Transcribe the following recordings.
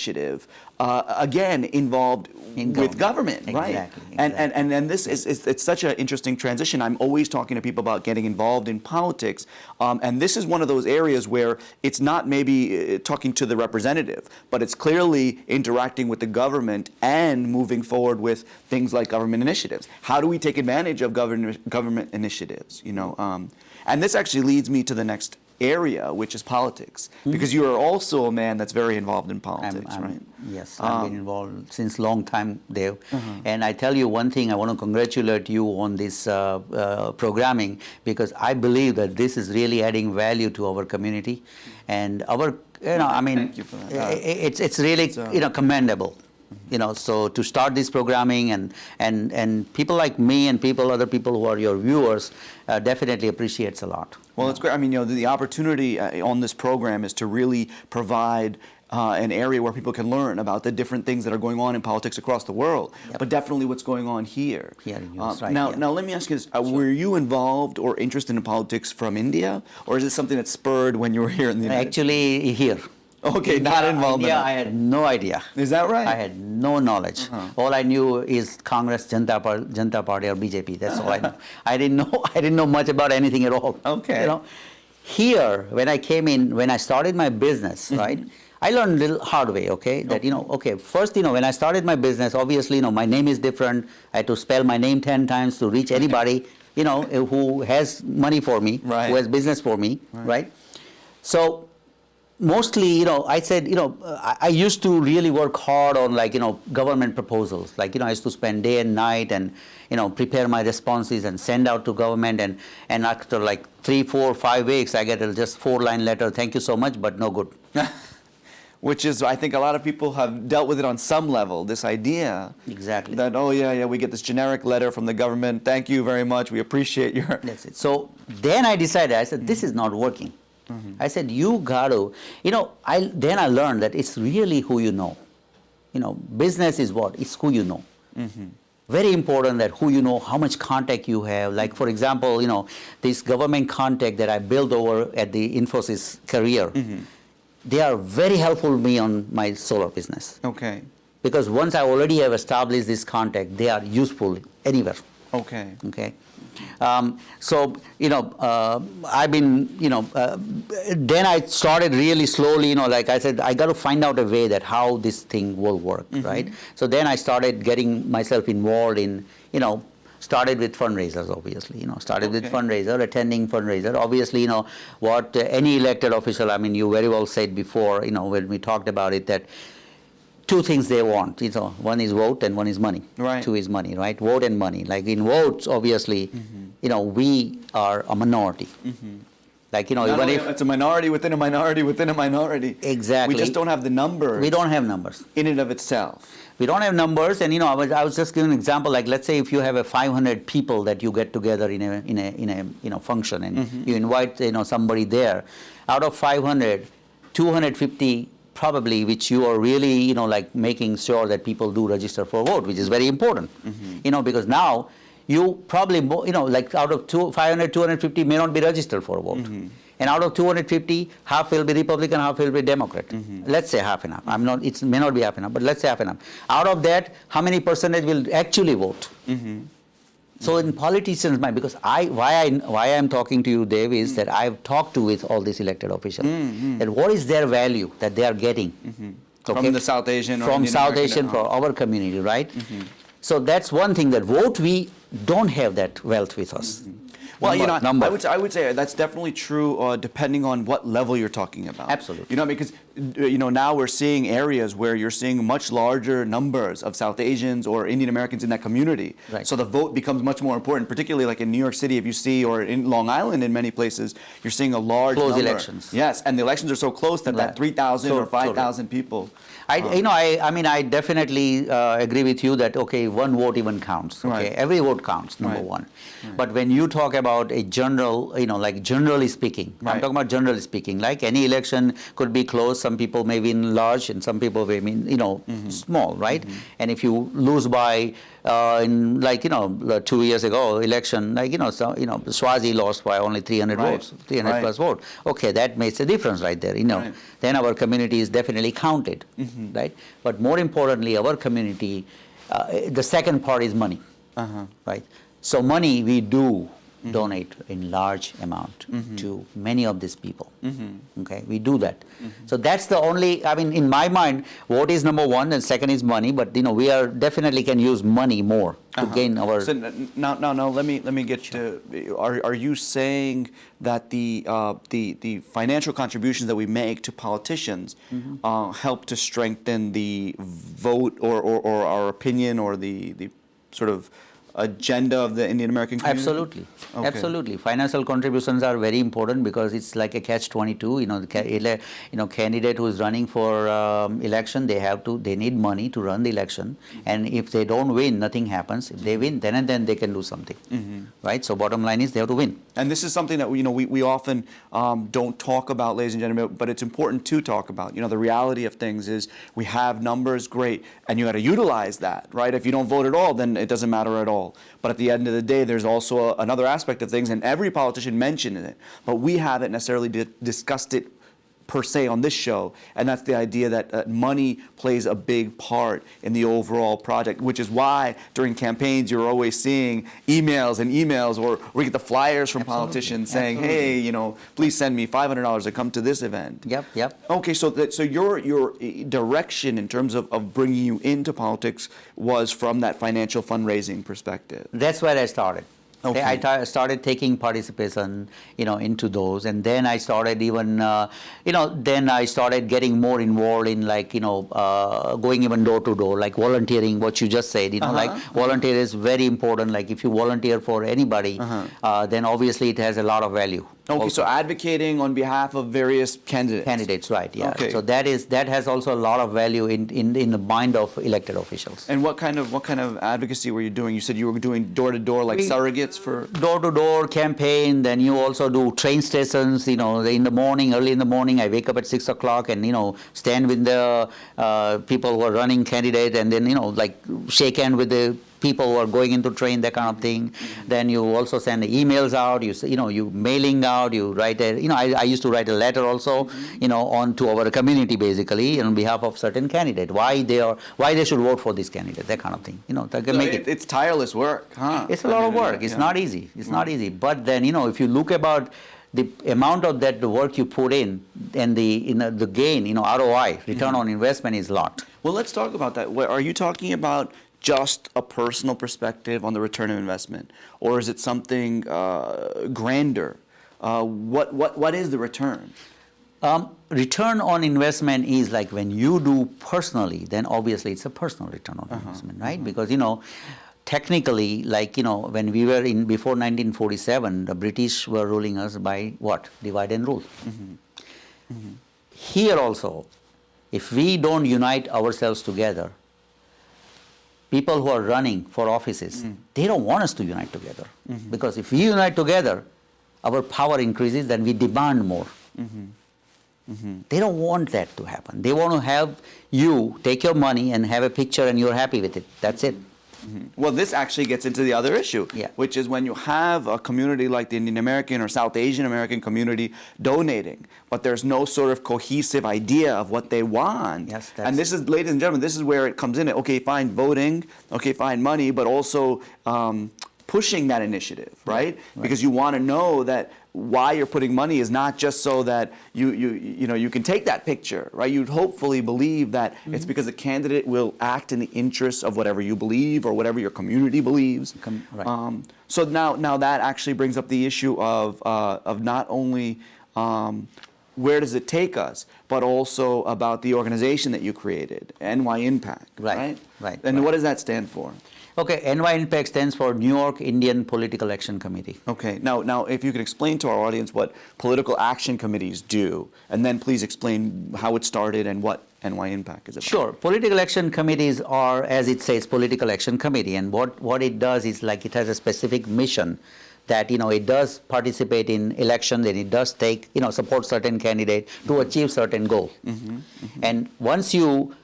initiative, again, involved with government, right? Exactly. And this it's such an interesting transition. I'm always talking to people about getting involved in politics, and this is one of those areas where it's not maybe talking to the representative, but it's clearly interacting with the government and moving forward with things like government initiatives. How do we take advantage of government initiatives? You know, and this actually leads me to the next area, which is politics, because you are also a man that's very involved in politics, right? Yes, I've been involved since long time, Dave. And I tell you one thing, I want to congratulate you on this programming, because I believe that this is really adding value to our community, and our, you know, I mean, Thank you for that. It's really, you know, commendable. You know, so to start this programming, and people like me and other people who are your viewers definitely appreciates a lot. Well, it's great. I mean, you know, the opportunity on this program is to really provide an area where people can learn about the different things that are going on in politics across the world, but definitely what's going on here. Here in US, right, now, let me ask you this. Were you involved or interested in politics from India, or is it something that spurred when you were here in the United States? Actually, here. Okay, not involved in India, it. I had no idea. Is that right? I had no knowledge. All I knew is Congress, Janta Party, or BJP. That's all I knew. I didn't know much about anything at all. Okay. You know, here when I came in, when I started my business, right? I learned a little hard way. Okay, that you know, okay, first, you know, when I started my business, obviously, you know, my name is different. I had to spell my name 10 times to reach anybody, you know, who has money for me, right, who has business for me, right? So mostly, you know, I said, you know, I used to really work hard on, like, you know, government proposals. Like, you know, I used to spend day and night and, you know, prepare my responses and send out to government. And after like 3, 4, 5 weeks, I get a just 4-line letter, thank you so much, but no good. Which is, I think a lot of people have dealt with it on some level, this idea. Exactly. That, oh yeah, we get this generic letter from the government, thank you very much, we appreciate your... That's it. So then I decided, I said, this is not working. I said, you got to, you know, then I learned that it's really who you know. You know, business is what? It's who you know. Very important that who you know, how much contact you have. Like, for example, you know, this government contact that I built over at the Infosys career, they are very helpful to me on my solar business. Okay. Because once I already have established this contact, they are useful anywhere. Okay. Okay. So, you know, I've been, you know, then I started really slowly, you know, like I said, I got to find out a way that how this thing will work, right? So then I started getting myself involved in, you know, started with fundraisers, obviously, you know, started with fundraiser, attending fundraiser. Obviously, you know, what any elected official, I mean, you very well said before, you know, when we talked about it, that 2 things they want, you know, one is vote and one is money. Right. 2 is money, right? Vote and money. Like in votes, obviously, you know, we are a minority. Like, you know, Not even only if it's a minority within a minority within a minority. Exactly. We just don't have the numbers. we don't have numbers. In and of itself. We don't have numbers, and you know, I was just giving an example. Like, let's say if you have a 500 people that you get together in a you know, function, and you invite, you know, somebody there. Out of 500, 250 probably, which you are really, you know, like making sure that people do register for vote, which is very important. You know, because now you probably, you know, like out of 500, 250 may not be registered for a vote. And out of 250, half will be Republican, half will be Democrat. Let's say half and half. It may not be half and half, but let's say half and half. Out of that, how many percentage will actually vote? So in politicians' mind, because why I'm talking to you, Dave, is that I've talked with all these elected officials. And what is their value that they are getting? Okay? From the South Asian or from Indian South American, Asian for our community, right? So that's one thing, that vote, we don't have that wealth with us. Well, you know, number. I would say that's definitely true, depending on what level you're talking about. Absolutely. You know, because you know, now we're seeing areas where you're seeing much larger numbers of South Asians or Indian Americans in that community. Right. So the vote becomes much more important, particularly like in New York City, if you see, or in Long Island, in many places, you're seeing a large Close number. elections. Yes, and the elections are so close that 3,000 or 5,000 people. You know, I mean, I definitely agree with you that, okay, one vote even counts. Okay, Right. every vote counts, number one. But when you talk about a general, you know, like generally speaking, I'm Right. talking about generally speaking, like any election could be close, some people may win large and some people may win, small, right? And if you lose by, in 2 years ago election, Swazi lost by only 300 Right. votes, 300 Right. plus vote. Okay, that makes a difference right there, Right. Then our community is definitely counted, right? But more importantly, our community, the second part is money, right? So money we do donate in large amount to many of these people. Okay, we do that. So that's the only. I mean, in my mind, vote is number one, and second is money. But we are definitely can use money more to gain our. So now let me get to. Are you saying that the financial contributions that we make to politicians help to strengthen the vote or our opinion or the sort of agenda of the Indian American community? Absolutely, Okay. absolutely. Financial contributions are very important because it's like a catch-22. Candidate who is running for election, they need money to run the election, and if they don't win, nothing happens. If they win, then and then they can do something, right? So bottom line is they have to win. And this is something that we often don't talk about, ladies and gentlemen, but it's important to talk about. The reality of things is we have numbers, great, and you got to utilize that, right? If you don't vote at all, then it doesn't matter at all. But at the end of the day, there's also another aspect of things, and every politician mentioned it, but we haven't necessarily discussed it per se on this show, and that's the idea that money plays a big part in the overall project, which is why during campaigns you're always seeing emails and emails, or we get the flyers from politicians saying, hey, please send me $500 to come to this event. Yep. Okay, so your direction in terms of bringing you into politics was from that financial fundraising perspective. That's where I started. Okay. I started taking participation, into those, and then I started even, then I started getting more involved in going even door to door, like volunteering. What you just said, volunteer is very important. Like if you volunteer for anybody, then obviously it has a lot of value. Okay, also. so advocating on behalf of various candidates. Candidates, right? Yeah. Okay. So that has also a lot of value in the mind of elected officials. And what kind of advocacy were you doing? You said you were doing door to door, like surrogates for door-to-door campaign. Then you also do train stations. In the morning, early in the morning, I wake up at 6 o'clock and stand with the people who are running candidate, and then shake hand with the people who are going into train, that kind of thing. Then you also send emails out. You mailing out. You write I used to write a letter also. On to our community basically on behalf of certain candidate. Why they should vote for this candidate. That kind of thing. It's tireless work, huh? It's a lot of work. It's not easy. It's not easy. But then if you look about the amount of that the work you put in and the gain, ROI, return on investment is a lot. Well, let's talk about that. Are you talking about just a personal perspective on the return of investment, or is it something grander? What is the return? Return on investment is like when you do personally, then obviously it's a personal return on investment, right? Because technically, when we were in before 1947, the British were ruling us by what? Divide and rule. Here also, if we don't unite ourselves together, people who are running for offices, they don't want us to unite together. Because if we unite together, our power increases, then we demand more. They don't want that to happen. They want to have you take your money and have a picture and you're happy with it. That's it. Well, this actually gets into the other issue, which is when you have a community like the Indian American or South Asian American community donating, but there's no sort of cohesive idea of what they want. Yes, and this is, ladies and gentlemen, this is where it comes in. Okay, fine, voting. Okay, fine, money, but also pushing that initiative, right? Because you want to know that why you're putting money is not just so that you can take that picture, right? You'd hopefully believe that it's because the candidate will act in the interests of whatever you believe or whatever your community believes. Right. So now that actually brings up the issue of not only where does it take us, but also about the organization that you created, NY Impact, right? Right. And what does that stand for? Okay, NY Impact stands for New York Indian Political Action Committee. Okay, now if you could explain to our audience what political action committees do, and then please explain how it started and what NY Impact is about. Sure. Political action committees are, as it says, political action committee, and what it does is it has a specific mission that it does participate in elections and it does take support certain candidate to achieve certain goal. And once you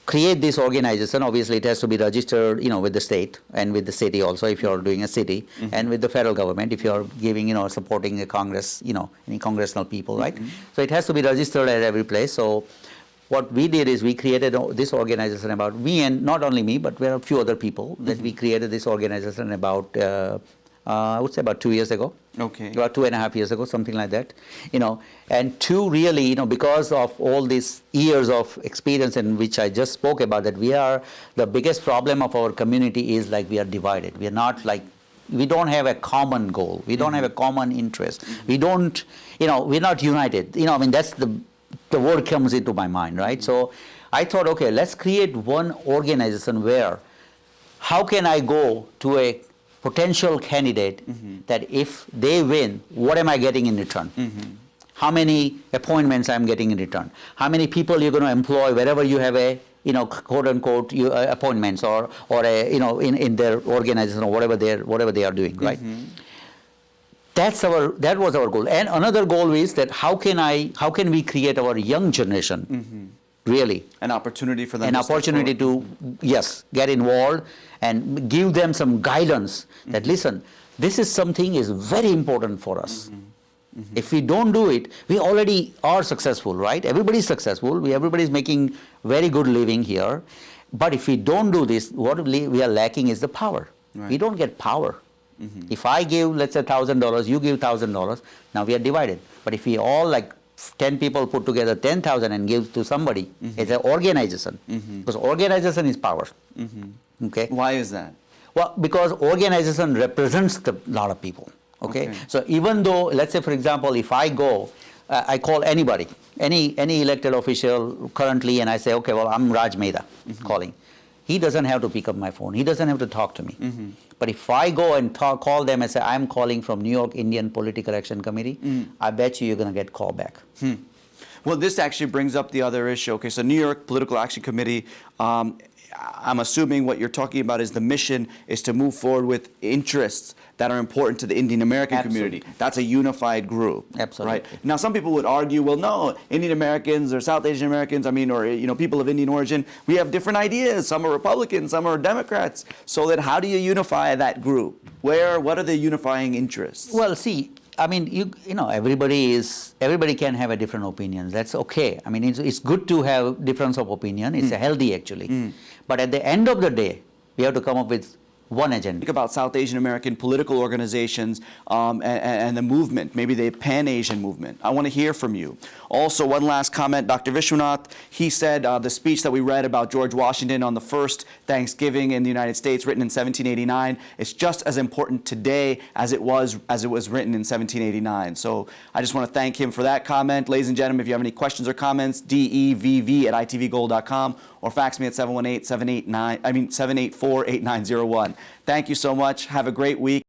create this organization, obviously it has to be registered with the state and with the city also if you're doing a city, and with the federal government if you're giving supporting the Congress, any congressional people, right? So it has to be registered at every place. So what we did is we created this organization about me, and not only me, but there are a few other people that we created this organization about, I would say about 2 years ago. Okay. About 2.5 years ago, something like that. And to really, because of all these years of experience in which I just spoke about, that the biggest problem of our community is like we are divided. We are not like, we don't have a common goal. We don't have a common interest. We don't, we're not united. I mean, that's the word comes into my mind, right? So I thought, okay, let's create one organization where, how can I go to a potential candidate that if they win, what am I getting in return? How many appointments I'm getting in return? How many people you're going to employ wherever you have a, quote unquote, appointments or a, in their organization or whatever they are doing, right? That was our goal. And another goal is that how can we create our young generation really An opportunity for them. an to step opportunity forward. to get involved and give them some guidance that listen, this is something is very important for us. If we don't do it, we already are successful, right? Everybody's successful. Everybody's making very good living here. But if we don't do this, what we are lacking is the power. Right. We don't get power. If I give, let's say, $1,000, you give $1,000, now we are divided. But if we all, like 10 people put together 10,000 and give to somebody, it's an organization. Because organization is power. Okay? Why is that? Well, because organization represents a lot of people. Okay? So even though, let's say, for example, if I go, I call anybody, any elected official currently, and I say, okay, well, I'm Raj Mehta calling. He doesn't have to pick up my phone. He doesn't have to talk to me. But if I go and call them and say, I'm calling from New York Indian Political Action Committee, I bet you're going to get call back. Well, this actually brings up the other issue. Okay, so New York Political Action Committee, I'm assuming what you're talking about is the mission is to move forward with interests that are important to the Indian American community. That's a unified group. Absolutely. Right? Now, some people would argue, well, no, Indian Americans or South Asian Americans, or people of Indian origin, we have different ideas. Some are Republicans, some are Democrats. So then how do you unify that group? What are the unifying interests? Well, see, I mean, everybody can have a different opinion. That's okay. I mean, it's good to have difference of opinion. It's healthy, actually. But at the end of the day, we have to come up with one agenda. Think about South Asian American political organizations and the movement, maybe the Pan-Asian movement. I want to hear from you. Also, one last comment, Dr. Vishwanath, he said the speech that we read about George Washington on the first Thanksgiving in the United States, written in 1789, is just as important today as it was written in 1789. So I just want to thank him for that comment. Ladies and gentlemen, if you have any questions or comments, devv@itvgold.com or fax me at 718-784-8901. Thank you so much. Have a great week.